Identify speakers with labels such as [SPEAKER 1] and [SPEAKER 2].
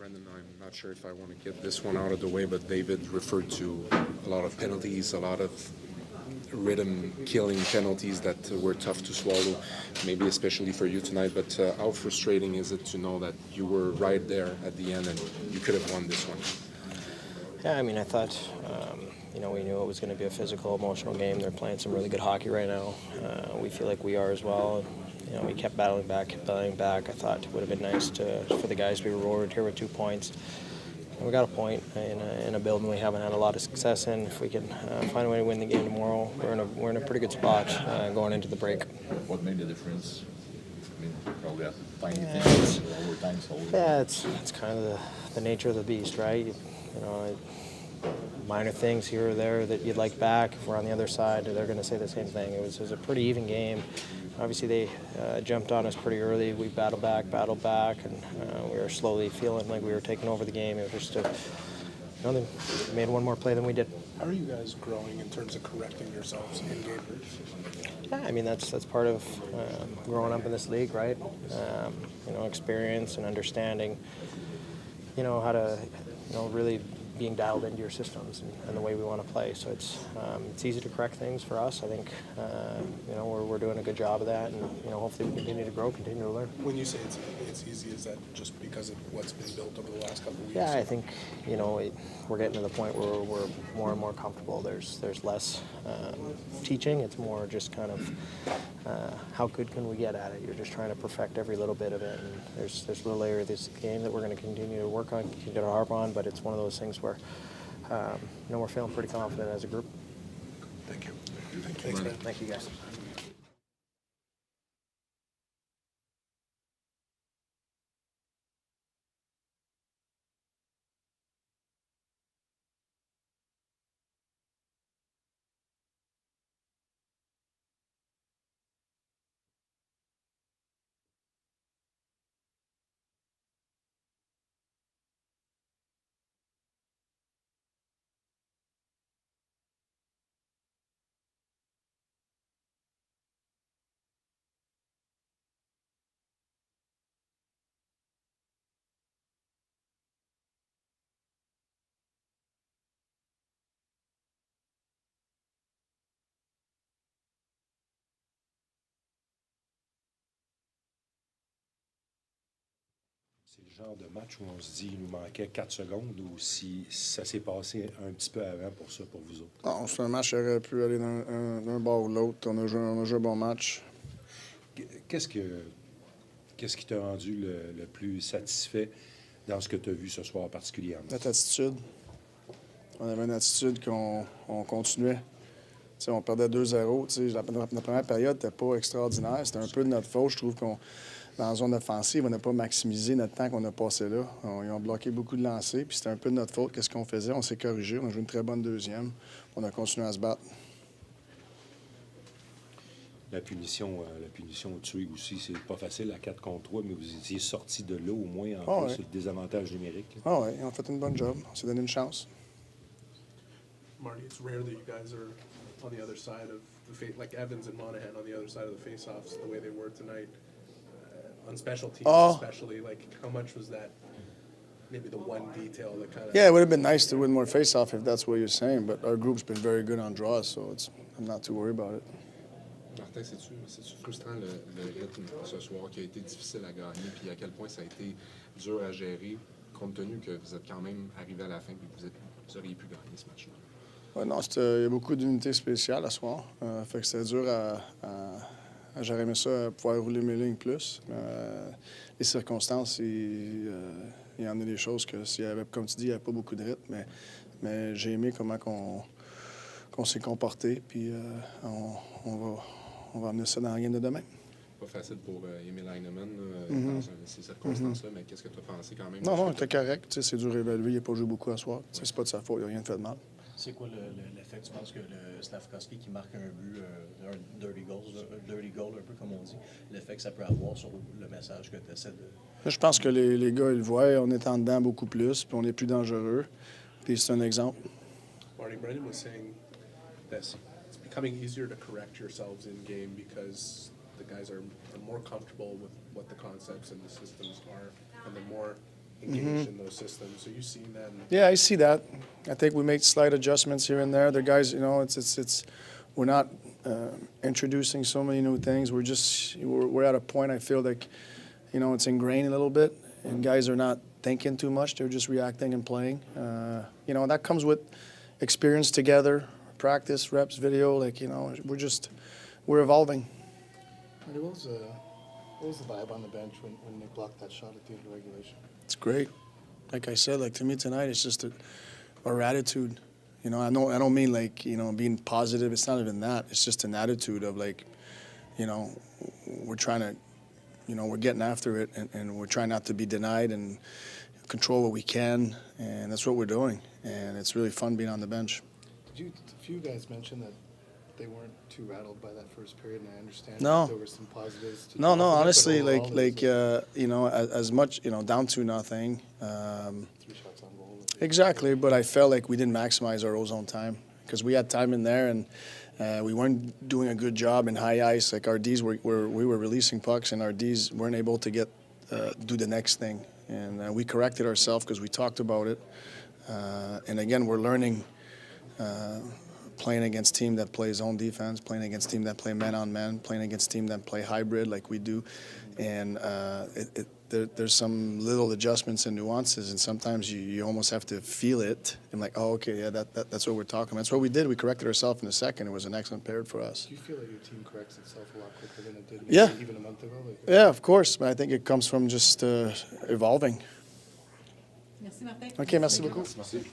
[SPEAKER 1] Brendan, I'm not sure if I want to get this one out of the way, but David referred to a lot of penalties, a lot of rhythm-killing penalties that were tough to swallow, maybe especially for you tonight. But how frustrating is it to know that you were right there at the end and you could have won this one?
[SPEAKER 2] Yeah, I mean, I thought, we knew it was going to be a physical, emotional game. They're playing some really good hockey right now. We feel like we are as well. We kept battling back. I thought it would have been nice for the guys to be rewarded here with 2 points. And we got a point in a building we haven't had a lot of success in. If we can find a way to win the game tomorrow, we're in a pretty good spot going into the break.
[SPEAKER 3] What made the difference? I mean, probably have tiny things, overtime.
[SPEAKER 2] Yeah, it's kind of the nature of the beast, right? Minor things here or there that you'd like back. If we're on the other side, they're going to say the same thing. It was a pretty even game. Obviously, they jumped on us pretty early. We battled back, and we were slowly feeling like we were taking over the game. It was just they made one more play than we did.
[SPEAKER 4] How are you guys growing in terms of correcting yourselves in game?
[SPEAKER 2] Yeah, I mean that's part of growing up in this league, right? Experience and understanding. How to really being dialed into your systems and the way we want to play. So it's easy to correct things for us. I think we're doing a good job of that, and hopefully we continue to grow, continue to learn.
[SPEAKER 4] When you say it's easy, is that just because of what's been built over the last couple of weeks?
[SPEAKER 2] Yeah, I think we're getting to the point where we're more and more comfortable. There's less teaching. It's more just kind of how good can we get at it. You're just trying to perfect every little bit of it. And there's little areas of this game that we're going to continue to work on, continue to harp on. But it's one of those things where we're feeling pretty confident as a group.
[SPEAKER 4] Thank you.
[SPEAKER 1] Thanks, man.
[SPEAKER 2] Thank you, guys.
[SPEAKER 5] C'est le genre de match où on se dit qu'il nous manquait 4 secondes ou si ça s'est passé un petit peu avant pour ça, pour vous autres?
[SPEAKER 6] Non, c'est un match qui aurait pu aller d'un bord ou de l'autre. On a joué un bon match.
[SPEAKER 5] Qu'est-ce qui t'a rendu le plus satisfait dans ce que tu as vu ce soir particulièrement?
[SPEAKER 6] Notre attitude. On avait une attitude qu'on continuait. T'sais, on perdait 2-0. La première période n'était pas extraordinaire. C'était un peu de notre faute. Je trouve qu'on, dans la zone offensive, on n'a pas maximisé notre temps qu'on a passé là. Ils ont bloqué beaucoup de lancers, puis c'était un peu de notre faute. Qu'est-ce qu'on faisait? On s'est corrigé. On a joué une très bonne deuxième. On a continué à se battre.
[SPEAKER 5] La punition au tuer aussi, c'est pas facile à 4 contre 3, mais vous étiez sortis de là au moins en plus sur le désavantage numérique.
[SPEAKER 6] Ah oui, ils ont fait une bonne job. On s'est donné une chance.
[SPEAKER 4] Marty, it's rare that you guys are on the other side of the like Evans and Monahan on the other side of the face-offs the way they were tonight. On special teams especially, like how much was that maybe the one detail that kind of...
[SPEAKER 6] Yeah, it would have been nice to win more face-off if that's what you're saying, but our group's been very good on draws, so I'm not too worried about it.
[SPEAKER 1] Martin, c'est-tu frustrant le rythme ce soir qui a été difficile à gagner, puis à quel point ça a été dur à gérer, compte tenu que vous êtes quand même arrivé à la fin et que vous auriez pu gagner ce match-là?
[SPEAKER 6] Ouais, non, il y a beaucoup d'unités spéciales à ce soir. Fait que c'était dur j'aurais aimé ça pouvoir rouler mes lignes plus. Les circonstances, il y en a des choses que s'il y avait, comme tu dis, il n'y avait pas beaucoup de rythme, mais j'ai aimé comment qu'on s'est comporté, puis on va amener ça dans la game de demain.
[SPEAKER 1] Pas facile pour Emil Heinemann dans ces circonstances-là, mais qu'est-ce que tu as pensé quand même?
[SPEAKER 6] Non, il était correct. C'est dur à évaluer. Il n'a pas joué beaucoup à soir. C'est pas de sa faute. Il n'a rien fait de mal.
[SPEAKER 7] C'est quoi l'effet que tu penses que le Slavkovski qui marque un but, un dirty goal, un peu comme on dit, l'effet que ça peut avoir sur le message que tu essaies de...
[SPEAKER 6] Je pense que les gars, ils le voient. On est en dedans beaucoup plus, puis on est plus dangereux. Puis c'est un exemple.
[SPEAKER 4] Marty, Brendan was saying that it's becoming easier to correct yourselves in game because the guys are more comfortable with what the concepts and the systems are, and they're more engaged in those systems. So you've seen them.
[SPEAKER 6] Yeah, I see that. I think we make slight adjustments here and there. The guys, you know, it's we're not introducing so many new things. We're at a point I feel like, you know, it's ingrained a little bit, and guys are not thinking too much. They're just reacting and playing. You know, that comes with experience together, practice, reps, video. Like, you know, we're evolving.
[SPEAKER 8] What was the vibe on the bench when they blocked that shot at the end of regulation?
[SPEAKER 6] It's great. Like I said, like to me tonight, it's just our attitude. You know, I don't mean like, you know, being positive. It's not even that. It's just an attitude of like, you know, we're trying to, you know, we're getting after it, and we're trying not to be denied and control what we can, and that's what we're doing. And it's really fun being on the bench.
[SPEAKER 8] A few guys mentioned that they weren't too rattled by that first period, and I understand
[SPEAKER 6] No.
[SPEAKER 8] that there were some positives.
[SPEAKER 6] No, honestly,
[SPEAKER 8] overall,
[SPEAKER 6] you know, as much, you know, down to nothing.
[SPEAKER 8] 3 shots on goal.
[SPEAKER 6] Exactly, but I felt like we didn't maximize our ozone time because we had time in there, and we weren't doing a good job in high ice. Like our Ds we were releasing pucks, and our Ds weren't able to do the next thing. And we corrected ourselves because we talked about it. And again, we're learning playing against team that plays zone defense, playing against team that play man-on-man, playing against team that play hybrid like we do. And there's some little adjustments and nuances, and sometimes you almost have to feel it and like, oh, okay, yeah, that's what we're talking about. That's what we did. We corrected ourselves in the second. It was an excellent period for us.
[SPEAKER 8] Do you feel like your team corrects itself a lot quicker than it did
[SPEAKER 6] Yeah.
[SPEAKER 8] even a month ago?
[SPEAKER 6] Yeah, of course, but I think it comes from just evolving.
[SPEAKER 9] Merci, Martin.
[SPEAKER 6] OK, merci beaucoup.
[SPEAKER 3] Merci.